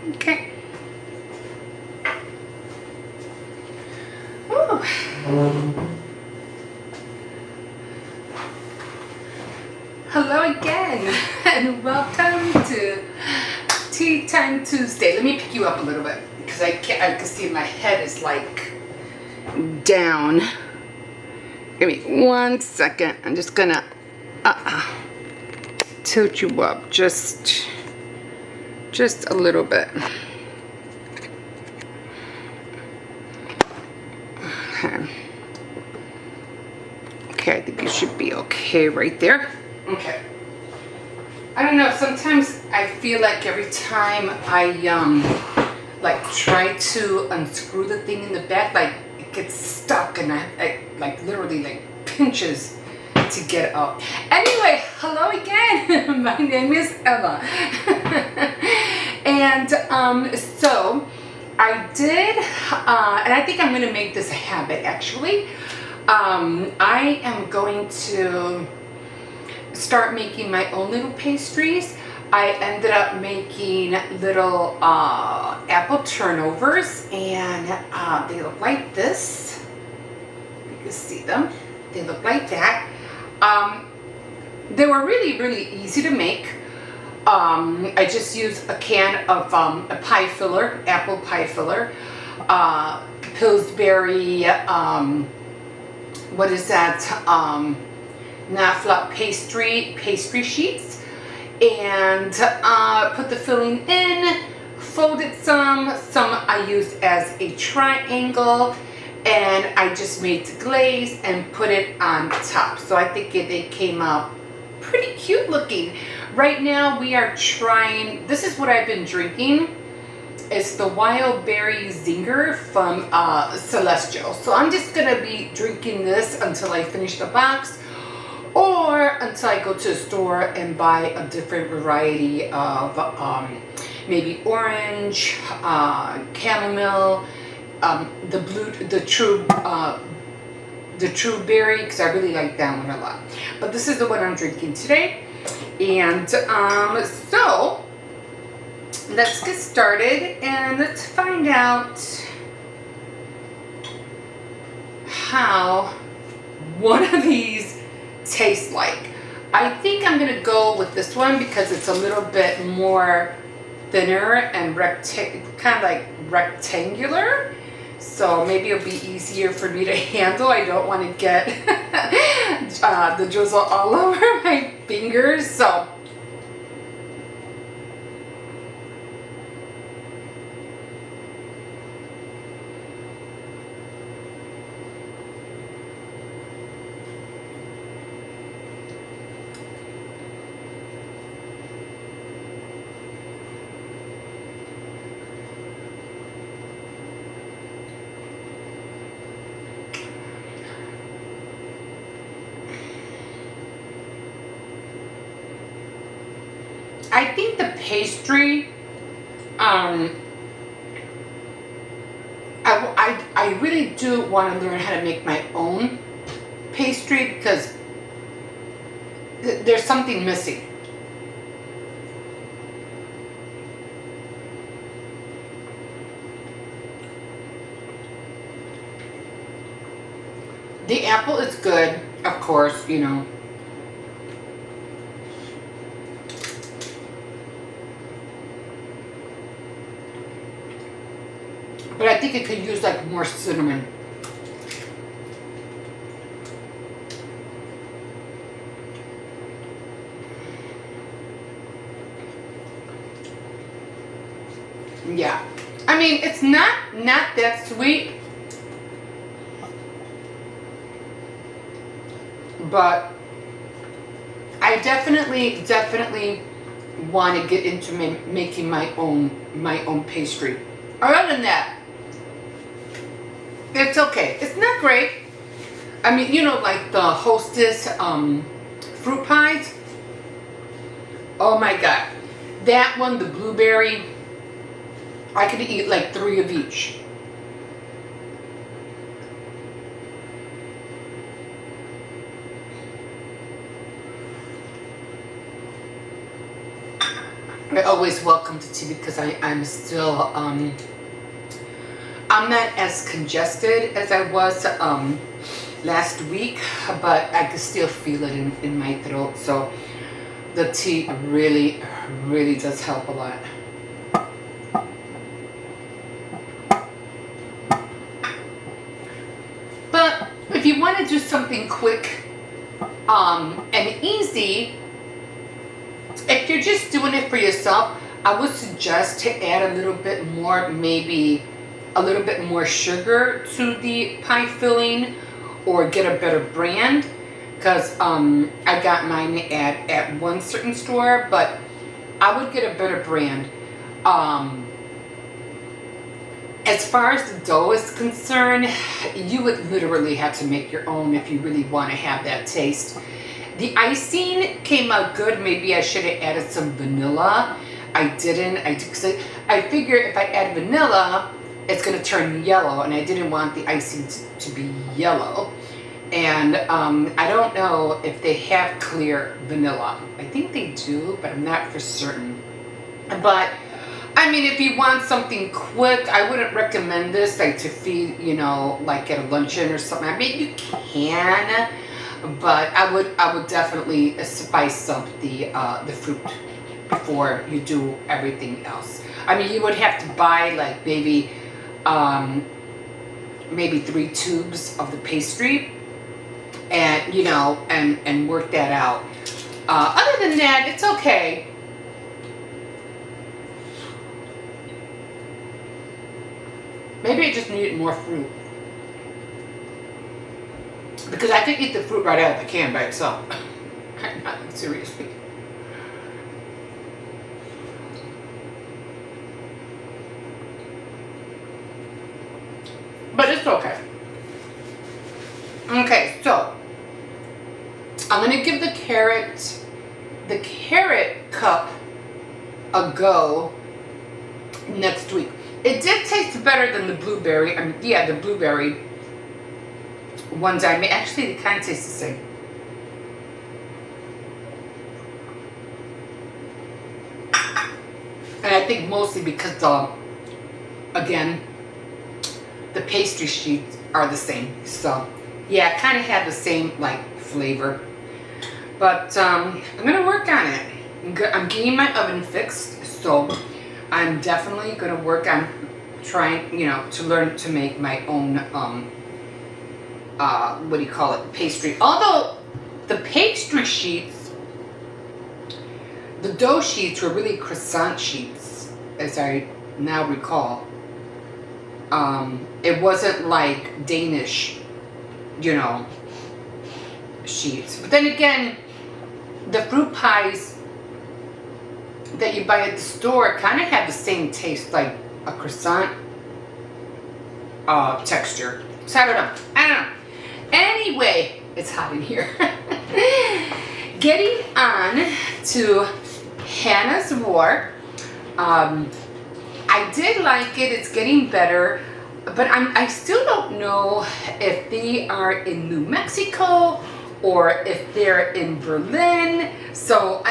Okay. Ooh. Hello again, and welcome to Tea Time Tuesday. Let me pick you up a little bit because I can see my head is like down. Give me 1 second. I'm just gonna tilt you up just a little bit. Okay, I think you should be okay right there. Okay. I don't know, sometimes I feel like every time I like try to unscrew the thing in the back, like it gets stuck and I like literally like pinches to get up. Anyway, hello again. My name is Ella. And so I did and I think I'm gonna make this a habit actually. I am going to start making my own little pastries. I ended up making little apple turnovers, and they look like this. You can see them. They look like that. They were really easy to make. I just used a can of a pie filler, apple pie filler, Pillsbury, what is that? Nafla pastry sheets, and put the filling in, folded some I used as a triangle, and I just made the glaze and put it on top. So I think it came out pretty cute looking. Right now we are trying, this is what I've been drinking. It's the Wild Berry Zinger from Celestial. So I'm just gonna be drinking this until I finish the box, or until I go to the store and buy a different variety of maybe orange, chamomile, the true berry, because I really like that one a lot. But this is the one I'm drinking today, and so let's get started and let's find out how one of these tastes like. I think I'm gonna go with this one because it's a little bit more thinner and kind of like rectangular. So maybe it'll be easier for me to handle. I don't want to get the drizzle all over my fingers. So I think the pastry, I really do want to learn how to make my own pastry because there's something missing. The apple is good, of course, you know. But I think it could use like more cinnamon. Yeah. I mean, it's not that sweet, but I definitely want to get into making my own pastry. Other than that, it's okay. It's not great. I mean, you know, like the Hostess fruit pies. Oh my god, that one, the blueberry, I could eat like 3 of each. I always welcome the tea because I'm still I'm not as congested as I was last week, but I can still feel it in my throat. So the tea really, really does help a lot. But if you want to do something quick and easy, if you're just doing it for yourself, I would suggest to add a little bit more, maybe a little bit more sugar to the pie filling, or get a better brand, because I got mine at one certain store, but I would get a better brand. As far as the dough is concerned, you would literally have to make your own if you really want to have that taste. The icing came out good. Maybe I should have added some vanilla. I didn't. I figure if I add vanilla, it's going to turn yellow, and I didn't want the icing to be yellow. And I don't know if they have clear vanilla. I think they do, but I'm not for certain. But I mean, if you want something quick, I wouldn't recommend this like to feed, you know, like at a luncheon or something. I mean, you can, but I would definitely spice up the fruit before you do everything else. I mean, you would have to buy like maybe 3 tubes of the pastry, and you know, and work that out. Other than that, it's okay. Maybe I just needed more fruit, because I could eat the fruit right out of the can by itself. Seriously. But it's okay. Okay, so I'm gonna give the carrot cup a go next week. It did taste better than the blueberry. I mean, yeah, the blueberry ones I made. Actually, they kind of taste the same. And I think mostly because again, the pastry sheets are the same. So yeah, it kind of had the same like flavor. But I'm gonna work on it. I'm getting my oven fixed, so I'm definitely going to work on trying, you know, to learn to make my own, what do you call it, pastry. Although the pastry sheets, the dough sheets were really croissant sheets, as I now recall. It wasn't like Danish, you know, sheets. But then again, the fruit pies that you buy at the store kind of have the same taste, like a croissant texture. So I don't know. Anyway, it's hot in here. Getting on to Hannah's War. I did like it. It's getting better, but I still don't know if they are in New Mexico or if they're in Berlin. So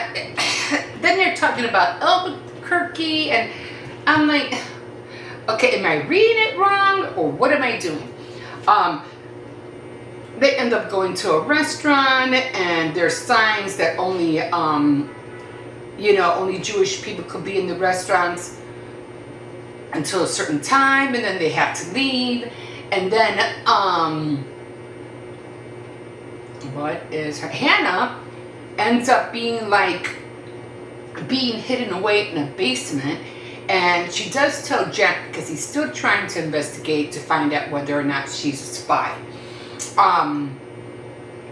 then they're talking about Albuquerque, and I'm like, okay, am I reading it wrong, or what am I doing? They end up going to a restaurant, and there's signs that only, you know, only Jewish people could be in the restaurants until a certain time, and then they have to leave. And then, Hannah ends up being hidden away in a basement, and she does tell Jack, because he's still trying to investigate to find out whether or not she's a spy.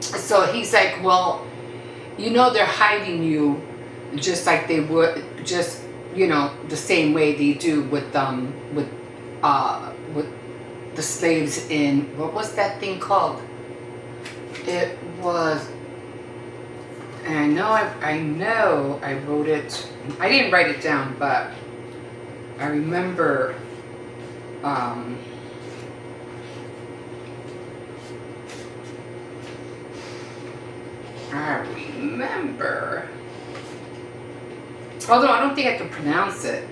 So he's like, well, you know, they're hiding you just like they would, just, you know, the same way they do with the slaves in, what was that thing called? It was, and I know I wrote it. I didn't write it down, but I remember Although I don't think I can pronounce it.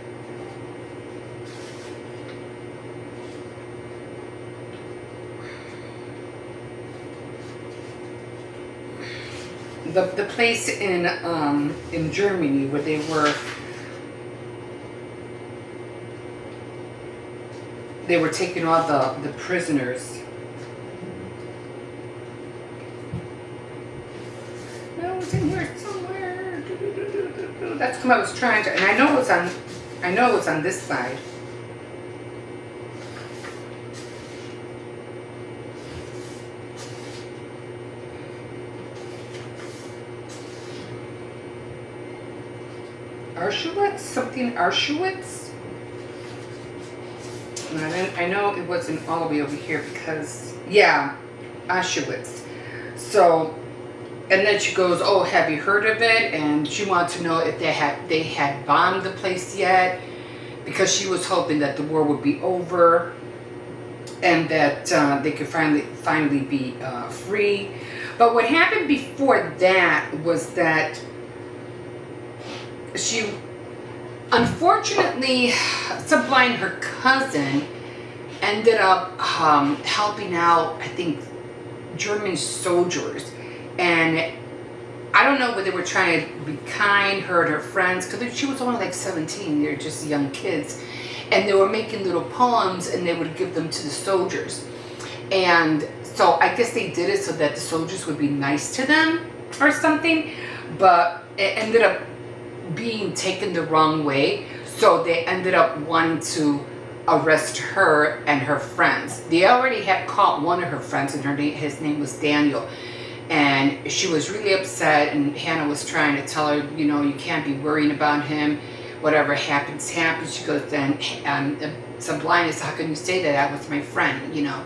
The place in Germany where they were taking all the prisoners. No, it's in here somewhere. That's what I was trying to, and I know it's on this side. Auschwitz? Something Auschwitz? I know it wasn't all the way over here because, yeah, Auschwitz. So, and then she goes, oh, have you heard of it? And she wanted to know if they had bombed the place yet, because she was hoping that the war would be over and that they could finally be free. But what happened before that was that she, unfortunately, Sublime, her cousin, ended up helping out, I think, German soldiers. And I don't know whether they were trying to be kind, her and her friends, because she was only like 17, they're just young kids. And they were making little poems and they would give them to the soldiers. And so I guess they did it so that the soldiers would be nice to them or something. But it ended up being taken the wrong way, so they ended up wanting to arrest her and her friends. They already had caught one of her friends, and his name was Daniel, and she was really upset, and Hannah was trying to tell her, you know, you can't be worrying about him, whatever happens. She goes, then Sublime is, how can you say that? That was my friend, you know,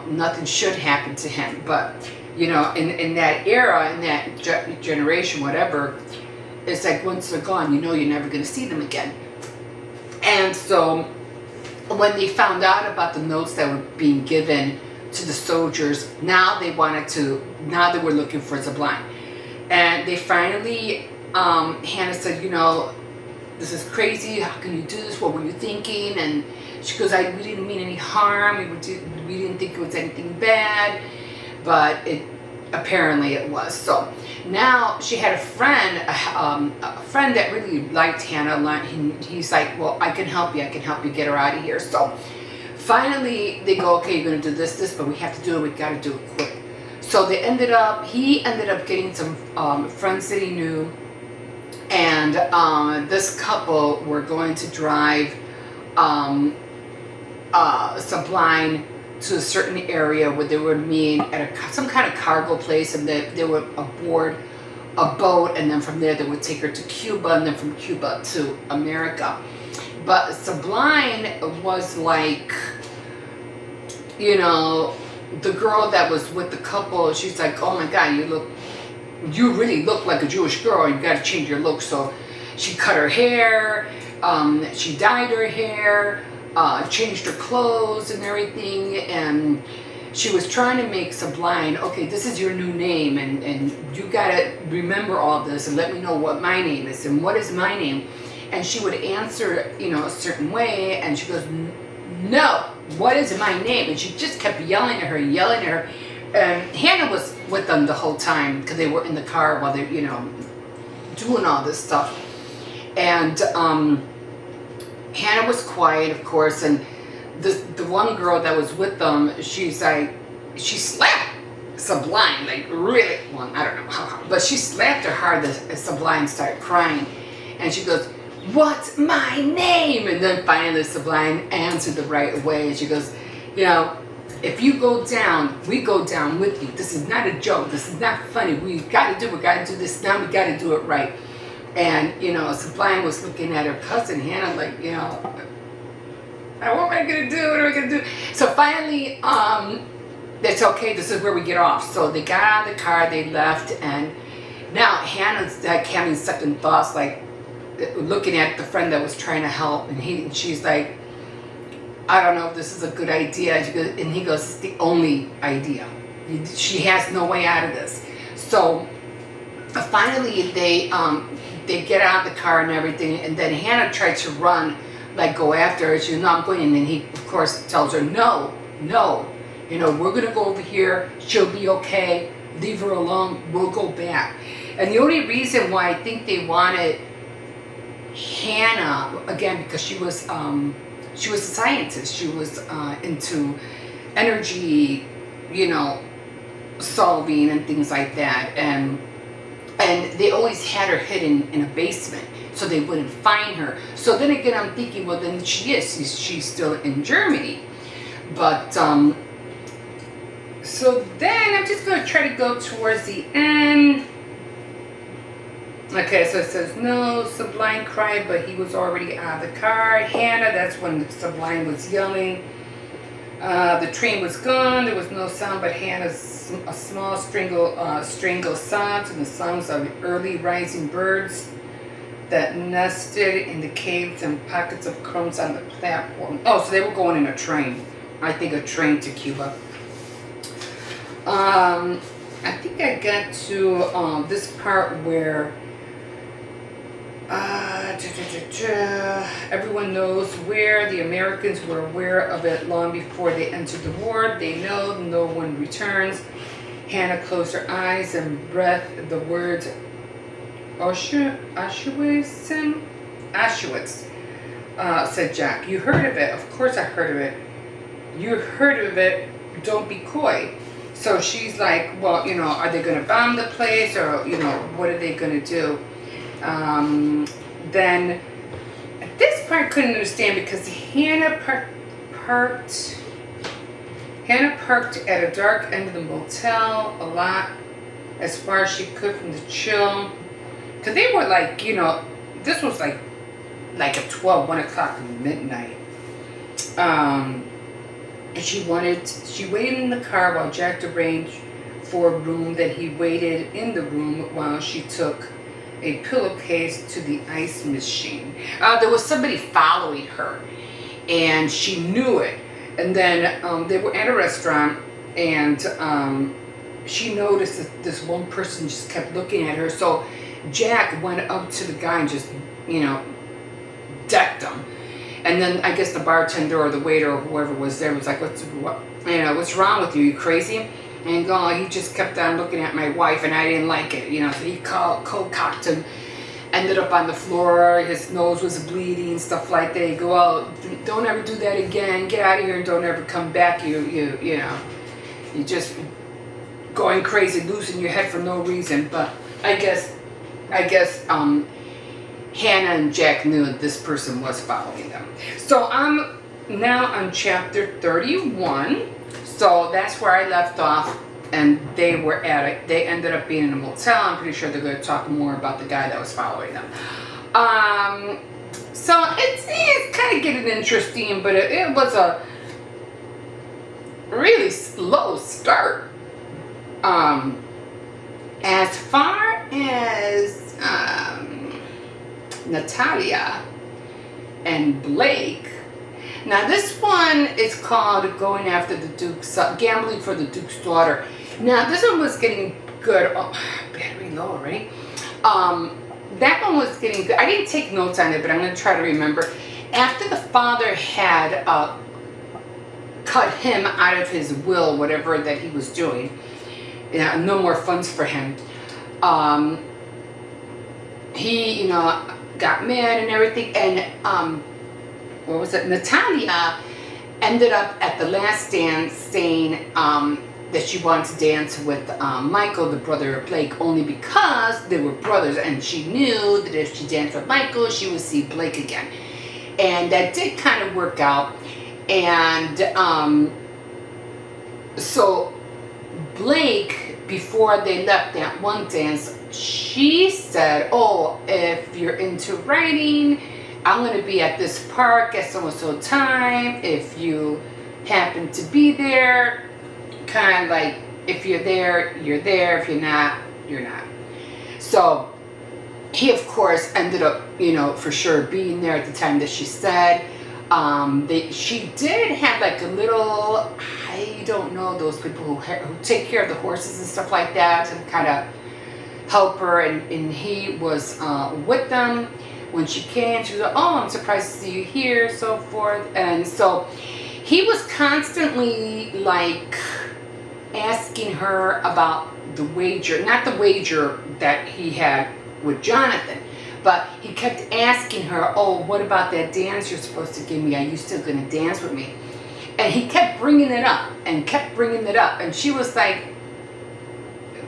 nothing should happen to him. But you know, in that era, in that generation, whatever, it's like once they're gone, you know you're never going to see them again. And so when they found out about the notes that were being given to the soldiers, now they were looking for Sublime. And they finally, Hannah said, you know, this is crazy. How can you do this? What were you thinking? And she goes, we didn't mean any harm. We didn't think it was anything bad. But apparently it was. So now she had a friend that really liked Hannah a lot. He's like, well, I can help you get her out of here. So finally they go, okay, you're going to do this, but we have to do it. We got to do it quick. So he ended up getting some friends that he knew. And this couple were going to drive Sublime to a certain area where they would meet at some kind of cargo place, and they would aboard a boat, and then from there they would take her to Cuba, and then from Cuba to America. But Sublime was like, you know, the girl that was with the couple, she's like, oh my God, you really look like a Jewish girl, you got to change your look. So she cut her hair, she dyed her hair, changed her clothes and everything, and she was trying to make Sublime, okay, this is your new name, and you gotta remember all this and let me know what my name is, and what is my name. And she would answer, you know, a certain way, and she goes, no, what is my name? And she just kept yelling at her. And Hannah was with them the whole time because they were in the car while they, you know, doing all this stuff. And Hannah was quiet, of course, and the one girl that was with them, she's like, she slapped Sublime, like really, well, I don't know how, but she slapped her hard as Sublime started crying. And she goes, what's my name? And then finally Sublime answered the right way, and she goes, you know, if you go down, we go down with you. This is not a joke. This is not funny. We got to do this now. We got to do it right. And, you know, Sublime was looking at her cousin Hannah like, you know, what am I going to do? What am I going to do? So finally, it's okay. This is where we get off. So they got out of the car, they left, and now Hannah's like having second thoughts, like looking at the friend that was trying to help, and she's like, I don't know if this is a good idea. And he goes, it's the only idea. She has no way out of this. So finally they they get out of the car and everything, and then Hannah tried to run, like go after her. She's not going, and then he, of course, tells her, no, we're gonna go over here. She'll be okay. Leave her alone. We'll go back. And the only reason why I think they wanted Hannah, again, because she was a scientist. She was into energy, solving and things like that, and they always had her hidden in a basement so they wouldn't find her. So then again, I'm thinking, well, then she's still in Germany. But so then I'm just going to try to go towards the end. Okay, so it says, no, Sublime cried, but he was already out of the car. Hannah, that's when Sublime was yelling. The train was gone. There was no sound but Hannah's a small strangled sound to the songs of early rising birds that nested in the caves and pockets of crumbs on the platform. Oh, so they were going in a train. I think a train to Cuba. I think I got to this part where everyone knows where. The Americans were aware of it long before they entered the war. They know no one returns. Hannah closed her eyes and breathed the words Auschwitz, said Jack. You heard of it? Of course I heard of it. You heard of it. Don't be coy. So she's like, well, are they going to bomb the place, or, what are they going to do? Then at this part I couldn't understand because Hannah parked at a dark end of the motel a lot as far as she could from the chill. Because they were like, this was like at 1 o'clock midnight. And she waited in the car while Jack arranged for a room. That he waited in the room while she took a pillowcase to the ice machine. There was somebody following her, and she knew it. And then they were at a restaurant, and she noticed that this one person just kept looking at her. So Jack went up to the guy and just, decked him. And then I guess the bartender or the waiter or whoever was there was like, what's wrong with you? You crazy? And he just kept on looking at my wife, and I didn't like it, So he cold-cocked him, ended up on the floor. His nose was bleeding, stuff like that. He go, oh, don't ever do that again. Get out of here and don't ever come back. You just going crazy, losing your head for no reason. But I guess Hannah and Jack knew that this person was following them. So I'm now on chapter 31. So that's where I left off, and they were at it. They ended up being in a motel. I'm pretty sure they're going to talk more about the guy that was following them. So it's kind of getting interesting, but it was a really slow start. As far as Natalia and Blake. Now this one is called Going After the Duke's, Gambling for the Duke's Daughter. Now this one was getting good. Oh, battery low already. That one was getting good. I didn't take notes on it, but I'm going to try to remember. After the father had cut him out of his will, whatever that he was doing, no more funds for him. He, got mad and everything, and what was it? Natalia ended up at the last dance saying that she wanted to dance with Michael, the brother of Blake, only because they were brothers, and she knew that if she danced with Michael, she would see Blake again. And that did kind of work out. And so Blake, before they left that one dance, she said, oh, if you're into writing, I'm going to be at this park at so-and-so time. If you happen to be there, kind of like, if you're there, you're there. If you're not, you're not. So he, of course, ended up, for sure being there at the time that she said. She did have like a little, I don't know, those people who take care of the horses and stuff like that, and kind of helper, and he was with them when she came. She was like, oh, I'm surprised to see you here, so forth. And so he was constantly like asking her about the wager, not the wager that he had with Jonathan, but he kept asking her, oh, what about that dance you're supposed to give me? Are you still going to dance with me? And he kept bringing it up and kept bringing it up. And she was like,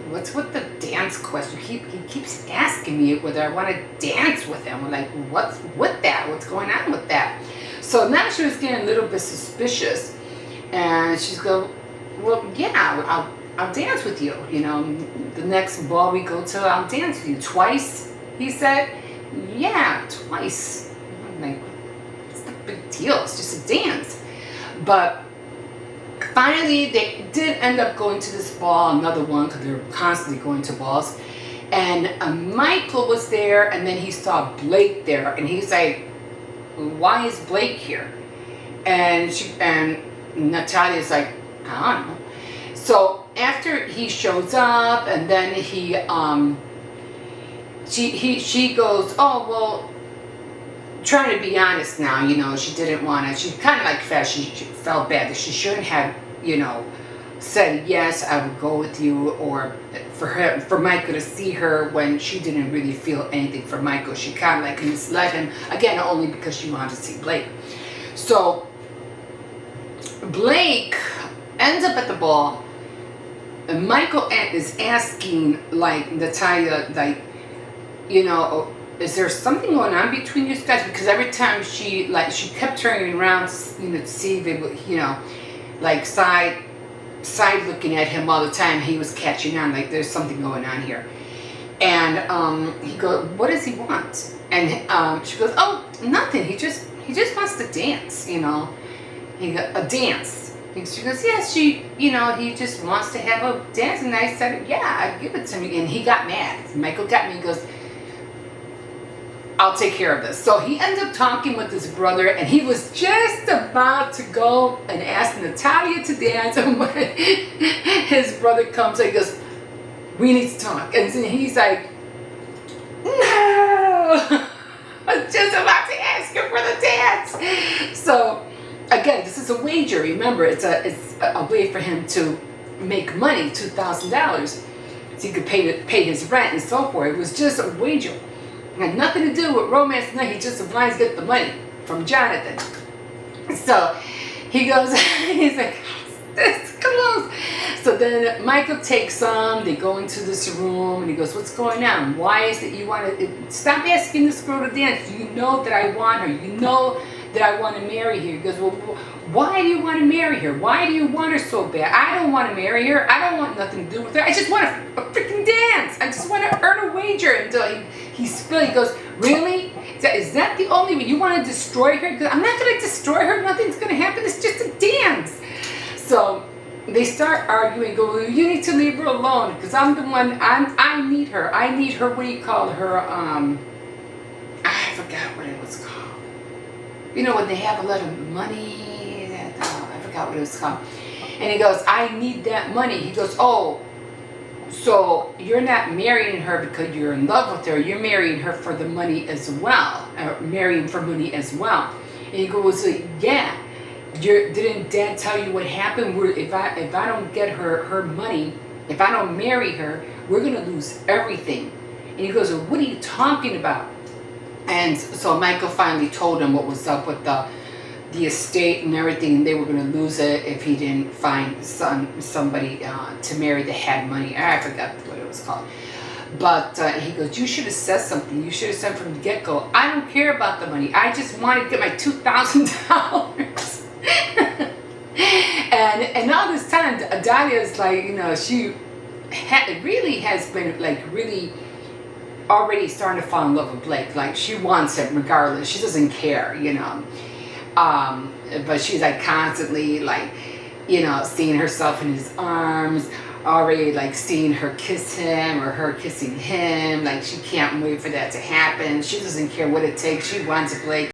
what's with the dance question? He keeps asking me whether I want to dance with him. I'm like, what's with that? What's going on with that? So now she was getting a little bit suspicious. And she's going, well, yeah, I'll dance with you. You know, the next ball we go to, I'll dance with you. Twice, he said. Yeah, twice. I'm like, what's the big deal? It's just a dance. But finally, they did end up going to this ball, another one, because they're constantly going to balls. And Michael was there, and then he saw Blake there, and he's like, why is Blake here? And Natalia's like, I don't know. So after he shows up, and then she goes, oh, well, trying to be honest now, you know, she didn't want to, she kind of like she felt bad that she shouldn't have, you know, said, yes, I would go with you, or for Michael to see her when she didn't really feel anything for Michael. She kind of like misled him, again, only because she wanted to see Blake. So Blake ends up at the ball, and Michael is asking, like, Natalia, like, you know, is there something going on between you guys? Because every time she kept turning around, you know, to see if they would, you know, like side looking at him all the time. He was catching on, like there's something going on here. And he goes, what does he want? And she goes, oh, nothing. He just wants to dance, you know. A dance. And she goes, yes, you know, he just wants to have a dance. And I said, yeah, give it to me. And he got mad. Michael got me and goes, I'll take care of this. So he ends up talking with his brother, and he was just about to go and ask Natalia to dance. And when his brother comes, and he goes, we need to talk. And then he's like, no, I'm just about to ask her for the dance. So again, this is a wager. Remember, it's a way for him to make money, $2,000, so he could pay his rent and so forth. It was just a wager. It had nothing to do with romance. No, he just applies to get the money from Jonathan. So he goes, he's like, this close. So then Michael takes some. They go into this room, and he goes, what's going on? Why is it you want to stop asking this girl to dance? You know that I want her. You know that I want to marry her. He goes, well, why do you want to marry her? Why do you want her so bad? I don't want to marry her. I don't want nothing to do with her. I just want a freaking dance. I just want to earn a wager. Until he goes, really? Is that the only way? You want to destroy her? I'm not going to destroy her. Nothing's going to happen. It's just a dance. So they start arguing. Go, well, you need to leave her alone, because I'm the one. I need her. I need her. What do you call her? I forgot what it was called. You know, when they have a lot of money. I forgot what it was called. And he goes, I need that money. He goes, oh, so you're not marrying her because you're in love with her. You're marrying her for the money as well. Marrying for money as well. And he goes, yeah. Didn't Dad tell you what happened? If I don't get her money, if I don't marry her, we're going to lose everything. And he goes, well, what are you talking about? And so Michael finally told him what was up with the estate and everything. They were going to lose it if he didn't find somebody to marry that had money. I forgot what it was called. But he goes, you should have said something. You should have said from the get-go, I don't care about the money. I just want to get my $2,000. and all this time, Adalia is like, you know, she really has been like really already starting to fall in love with Blake. Like, she wants him regardless. She doesn't care, you know. But she's like constantly like, you know, seeing herself in his arms, already like seeing her kiss him or her kissing him. Like, she can't wait for that to happen. She doesn't care what it takes. She wants Blake.